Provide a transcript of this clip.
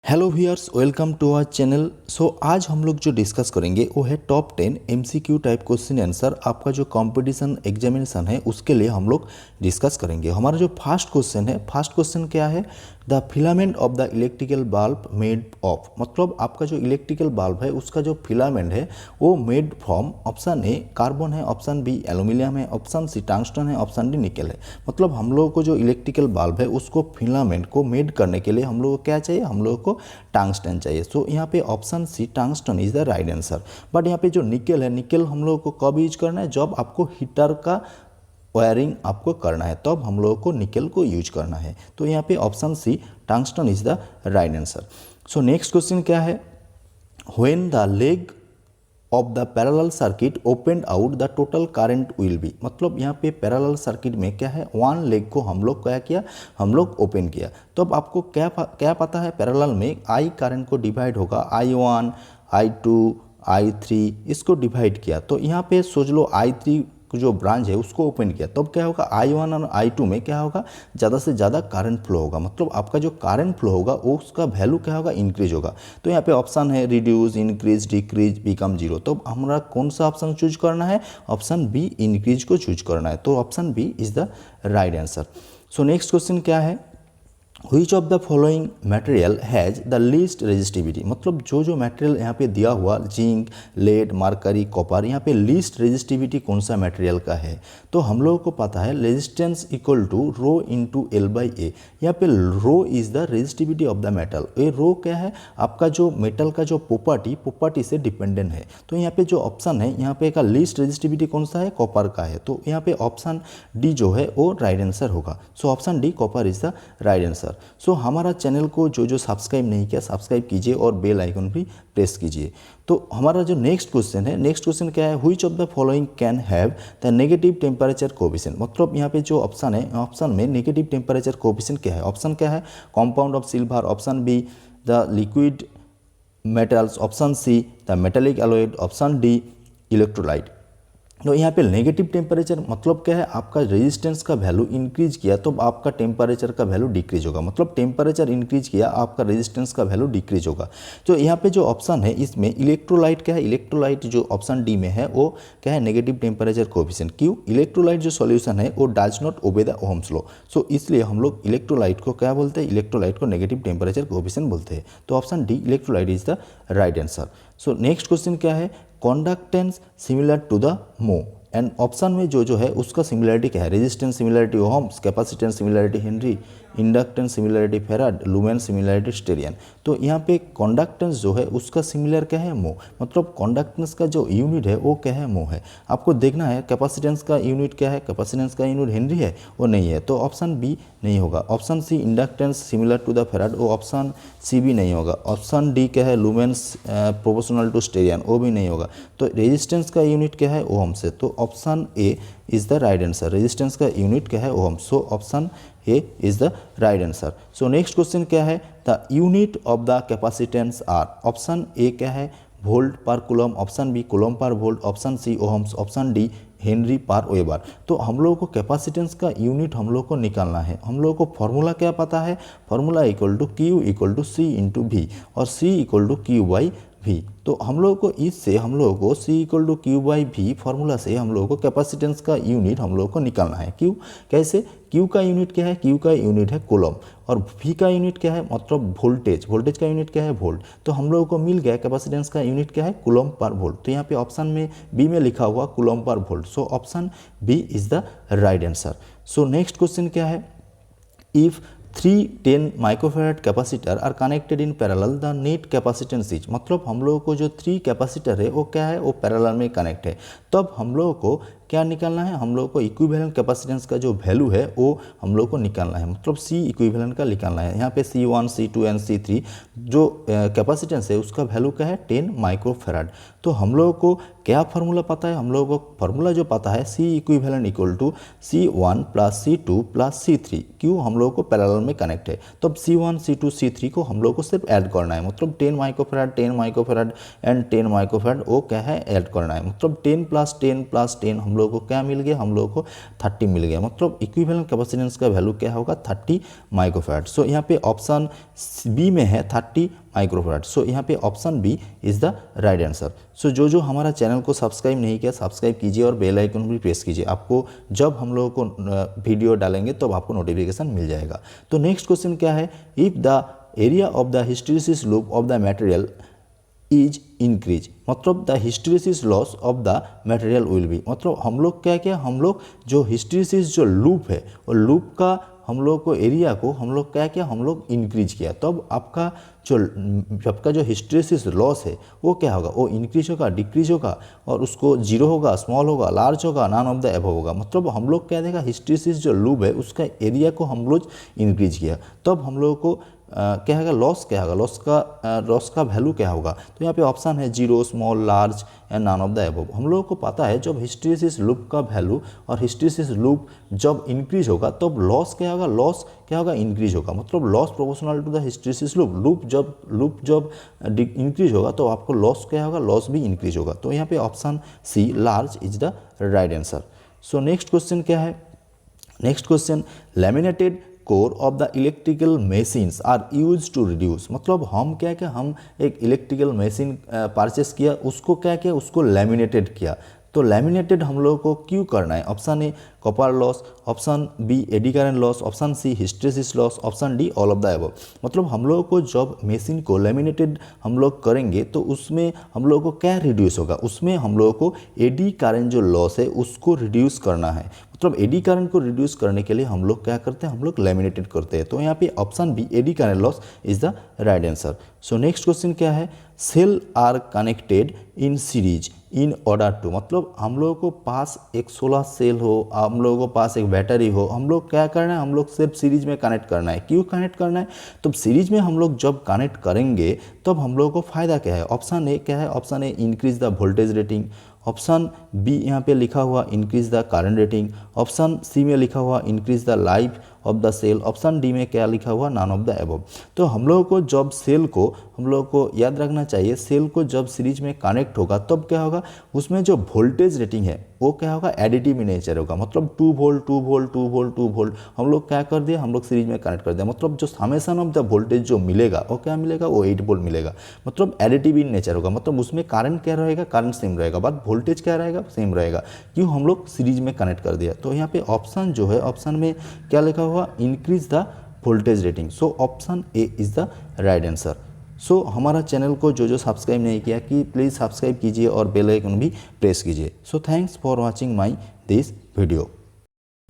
Hello viewers, welcome to our channel. आज हम लोग जो डिस्कस करेंगे वो है top 10 MCQ type question answer. आपका जो कंपटीशन एग्जामिनेशन है उसके लिए हम लोग डिस्कस करेंगे। हमारा जो फर्स्ट क्वेश्चन क्या है, the filament of the electrical bulb made of. मतलब आपका जो इलेक्ट्रिकल बल्ब है उसका जो फिलामेंट है वो made from option A carbon है, ऑप्शन बी एल्यूमिनियम है, ऑप्शन सी टंगस्टन है, ऑप्शन डी निकल है। मतलब हम लोगों को जो इलेक्ट्रिकल बल्ब है उसको फिलामेंट को मेड करने के लिए हम लोग को क्या चाहिए, हम लोग को टंगस्टन चाहिए। सो यहाँ पे option C tungsten is the right answer. But यहाँ पे जो निकल है, निकल हम लोग को कब यूज करना है, जब आपको हीटर का वायरिंग आपको करना है तब हम लोगों को निकल को यूज करना है। तो यहाँ पे option C tungsten is the right answer. So next question क्या है, when the leg of the parallel circuit open out the total current will be. मतलब यहाँ पे पैरेलल सर्किट में क्या है, वन लेग को हम लोग क्या किया, हम लोग ओपन किया। तो अब आपको क्या पता है, पैरेलल में आई करंट को डिवाइड होगा, I1 I2 I3 इसको डिवाइड किया। तो यहाँ पे सोच लो I3 जो ब्रांच है उसको ओपन किया, तब क्या होगा, I1 और I2 में क्या होगा, ज़्यादा से ज़्यादा करंट फ्लो होगा। मतलब आपका जो करंट फ्लो होगा वो उसका वैल्यू क्या होगा, इंक्रीज होगा। तो यहाँ पे ऑप्शन है reduce, increase, decrease, become zero. तो हमारा कौन सा ऑप्शन चूज करना है, ऑप्शन बी इंक्रीज को चूज करना है। तो option B is the right answer. So next question क्या है, Which of the following material has the least resistivity। मतलब जो मटेरियल यहाँ पे दिया हुआ, जिंक, लेड, मरकरी, कॉपर, यहाँ पे लीस्ट रेजिस्टिविटी कौन सा मटेरियल का है। तो हम लोगों को पता है resistance equal to rho into L by A. यहाँ पे rho is the resistivity of the metal. ये रो क्या है, आपका जो मेटल का जो प्रॉपर्टी से डिपेंडेंट है। तो यहाँ पे जो ऑप्शन है, यहाँ पे का लीस्ट रेजिस्टिविटी कौन सा है, कॉपर का है। तो यहाँ पे ऑप्शन डी जो है वो राइट आंसर होगा। So option D copper is the right answer. So हमारा चैनल को जो सब्सक्राइब नहीं किया, सब्सक्राइब कीजिए और बेल आइकन भी प्रेस कीजिए। तो हमारा जो नेक्स्ट क्वेश्चन है, नेक्स्ट क्वेश्चन क्या है, which of the following can have the negative temperature coefficient. मतलब यहाँ पे जो ऑप्शन है, ऑप्शन में नेगेटिव टेम्परेचर कोएफिशिएंट क्या है। ऑप्शन क्या है, compound of silver, option be the liquid metals, option see the metallic alloyed, option D electrolyte. तो यहाँ पे नेगेटिव टेम्परेचर मतलब क्या है, आपका रेजिस्टेंस का वैल्यू इंक्रीज किया तो आपका टेम्परेचर का वैल्यू डिक्रीज होगा। मतलब टेम्परेचर इंक्रीज किया, आपका रेजिस्टेंस का वैल्यू डिक्रीज होगा। तो यहाँ पे जो ऑप्शन है इसमें इलेक्ट्रोलाइट क्या है, इलेक्ट्रोलाइट जो ऑप्शन डी में है वो क्या है, नेगेटिव टेम्परेचर कोएफिशिएंट। क्यों, इलेक्ट्रोलाइट जो सॉल्यूशन है वो does not obey the Ohm's law. So इसलिए हम लोग इलेक्ट्रोलाइट को क्या बोलते हैं, इलेक्ट्रोलाइट को नेगेटिव टेम्परेचर कोएफिशिएंट बोलते हैं। तो option D electrolyte is the right answer. So next question क्या है, conductance similar to the mho. And option में जो है उसका सिमिलरिटी क्या है, resistance similarity ohms, capacitance similarity henry, inductance similarity farad, lumen similarity steradian. तो यहाँ पे कंडक्टेंस जो है उसका सिमिलर क्या है, मो। मतलब कंडक्टेंस का जो यूनिट है वो क्या है, मो है। आपको देखना है कैपेसिटेंस का यूनिट क्या है, कैपेसिटेंस का यूनिट हेनरी है, वो नहीं है। तो ऑप्शन बी नहीं होगा। Option C inductance similar to the farad, वो ऑप्शन सी भी नहीं होगा। ऑप्शन डी क्या है, लुमेन्स प्रोपोर्शनल टू स्टेरियन, वो भी नहीं होगा। तो रेजिस्टेंस का यूनिट क्या है, ओहम से। तो option A is the right answer. Resistance का यूनिट क्या है, ohm. So option A is the right answer. So next question क्या है, the unit of the capacitance are. Option A क्या है, volt per coulomb, option B coulomb per volt, option C ohms, option D henry per weber. तो हम लोगों को capacitance का unit हम लोग को निकालना है। हम लोगों को फॉर्मूला क्या पता है, formula equal to Q equal to C into V और C equal to Q by V. तो हम लोगों को इससे हम लोगों को C equal to Q by V formula से हम लोगों को कैपेसिटेंस का यूनिट हम लोगों को निकालना है। क्यू कैसे, क्यू का यूनिट क्या है, क्यू का यूनिट है कूलम और वी का यूनिट क्या है, मतलब वोल्टेज, वोल्टेज का यूनिट क्या है, वोल्ट। तो हम लोगों को मिल गया कैपेसिटेंस का यूनिट क्या है, कूलम पर वोल्ट। तो यहाँ पे ऑप्शन में बी में लिखा हुआ coulomb per volt. So option B is the right answer. So next question क्या है, if 310 microfarad capacitor are connected in parallel the net capacitance is. मतलब हम लोगों को जो 3 कैपेसिटर है वो क्या है, वो पैरेलल में कनेक्ट है। तब हम लोगों को क्या निकालना है, हम लोगों को इक्विवेलेंट कैपेसिटेंस का जो वैल्यू है वो हम लोग को निकालना है। मतलब सी इक्विवेलेंट का निकालना है। यहाँ पे C1 C2 एंड C3 जो कैपेसिटेंस है उसका वैल्यू क्या है, 10 माइक्रोफेराड। तो हम लोगों को क्या फार्मूला पता है, हम लोगों को फार्मूला जो पता है C equivalent equal to C1 plus C2 plus C3। क्यों, हम लोगों को पैरेलल में कनेक्ट है। तो C1 C2 C3 को हम लोग को सिर्फ ऐड करना है। मतलब 10 माइक्रोफेराड 10 माइक्रोफेराड एंड 10 माइक्रोफेराड वो क्या है, ऐड करना है। मतलब 10 प्लस 10 प्लस 10 हम हम लोगों को क्या मिल गया, हम लोगों को 30 मिल गया। मतलब इक्विवेलेंट कैपेसिटेंस का वैल्यू क्या होगा, 30 माइक्रोफैराड। सो यहाँ पे ऑप्शन बी में है 30 माइक्रोफैराड। सो यहाँ पे option B is the right answer. So जो हमारा चैनल को सब्सक्राइब नहीं किया, सब्सक्राइब कीजिए और बेल आइकन भी प्रेस कीजिए। आपको जब हम लोगों को वीडियो डालेंगे तब आपको नोटिफिकेशन मिल जाएगा। तो नेक्स्ट क्वेश्चन क्या है, if the area of the hysteresis loop of the material is increase, मतलब the hysteresis loss of the material will be, मतलब हम लोग क्या क्या, हम लोग जो हिस्टैरिसीस जो लूप है वो लूप का हम लोग को एरिया को हम लोग क्या क्या, हम लोग इंक्रीज किया, तब आपका जो हिस्टैरिसीस लॉस है वो क्या होगा, वो इंक्रीज होगा, डिक्रीज होगा, और उसको जीरो होगा, स्मॉल होगा, लार्ज होगा, नॉन ऑफ द एबव होगा। मतलब हम लोग क्या देगा, हिस्टैरिसीस जो लूप है उसका एरिया को हम लोग इंक्रीज किया, तब हम लोगों को क्या होगा, लॉस क्या होगा, लॉस का वैल्यू क्या होगा। तो यहाँ पे ऑप्शन है zero, small, large and none of the above. हम लोगों को पता है जब हिस्टैरिसीस लूप का वैल्यू और हिस्टैरिसीस लूप जब इंक्रीज होगा तब लॉस क्या होगा, लॉस क्या होगा, इंक्रीज होगा। मतलब loss proportional to the hysteresis loop, loop जब इंक्रीज होगा तो आपको लॉस क्या होगा, लॉस भी इंक्रीज होगा। तो यहाँ पे option C large is the right answer. So next question क्या है, next question, laminated core of the electrical machines are use to reduce, मतलब हम क्या क्या, हम एक इलेक्ट्रिकल मशीन परचेस किया, उसको क्या किया, उसको लैमिनेटेड किया। तो लैमिनेटेड हम लोगों को क्यों करना है, option A copper loss, option B eddy current loss, option C hysteresis loss, option D all of the above. मतलब हम लोगों को जब मशीन को लैमिनेटेड हम लोग करेंगे तो उसमें हम लोगों को क्या रिड्यूस होगा, उसमें हम लोगों को एडी करंट जो लॉस है उसको रिड्यूस करना है। मतलब एडी करंट को रिड्यूस करने के लिए हम लोग क्या करते हैं, हम लोग लैमिनेटेड करते हैं। तो यहाँ पे option B eddy current loss is the right answer. So next question क्या है, cell are connected in series in order to, मतलब हम लोगों को पास एक 16 सेल हो, हम लोगों को पास एक बैटरी हो, हम लोग क्या करना है, हम लोग सिर्फ सीरीज में कनेक्ट करना है। क्यों कनेक्ट करना है, तो सीरीज में हम लोग जब कनेक्ट करेंगे तब हम लोगों को फ़ायदा क्या है। ऑप्शन ए क्या है, option A increase the voltage rating, option B यहाँ पे लिखा हुआ increase the current rating, option C में लिखा हुआ increase the life of the cell, option D में क्या लिखा हुआ, नॉन ऑफ द अबव। तो हम लोगों को जब सेल को, हम लोगों को याद रखना चाहिए, सेल को जब सीरीज में कनेक्ट होगा तब क्या होगा, उसमें जो वोल्टेज रेटिंग है वो क्या होगा, एडिटिव इन नेचर होगा। मतलब 2 वोल्ट 2 वोल्ट 2 वोल्ट 2 वोल्ट हम लोग क्या कर दिया, हम लोग सीरीज में कनेक्ट कर दिया। मतलब जो समेशन ऑफ द वोल्टेज जो मिलेगा वो क्या मिलेगा, वो 8 वोल्ट मिलेगा। मतलब एडिटिव इन नेचर होगा, मतलब उसमें करंट क्या रहेगा, करंट सेम रहेगा, बट वोल्टेज क्या रहेगा, सेम रहेगा। क्यों, हम लोग सीरीज में कनेक्ट कर दिया। तो यहाँ पे ऑप्शन जो है, ऑप्शन में क्या लिखा हुआ, increase the voltage rating. So option A is the right answer. So हमारा चैनल को जो सब्सक्राइब नहीं किया कि प्लीज़ सब्सक्राइब कीजिए और बेल आइकन भी प्रेस कीजिए। So thanks for watching my this video.